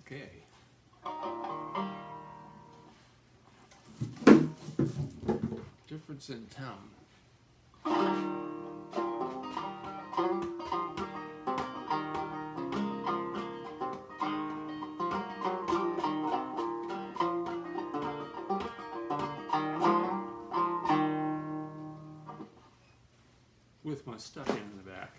Okay. Difference in tone. With my stuff in the back.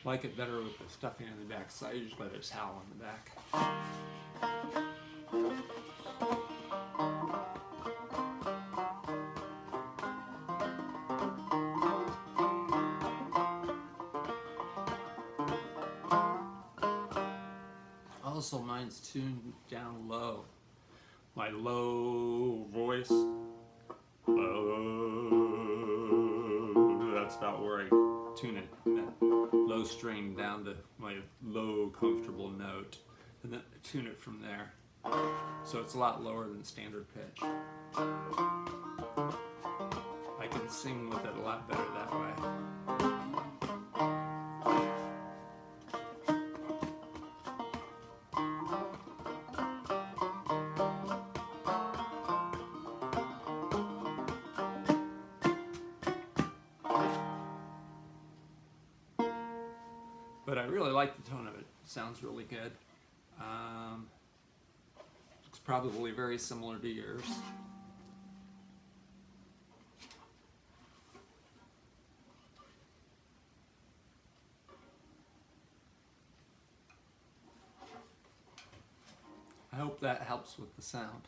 Like it better with the stuffing in the back, so I usually let it howl in the back. Also, mine's tuned down low. My low voice, low, that's about where I tune it, that low string down to my low comfortable note, and then tune it from there. So it's a lot lower than standard pitch. I can sing with it a lot better that way. But I really like the tone of it. It sounds really good. It's probably very similar to yours. I hope that helps with the sound.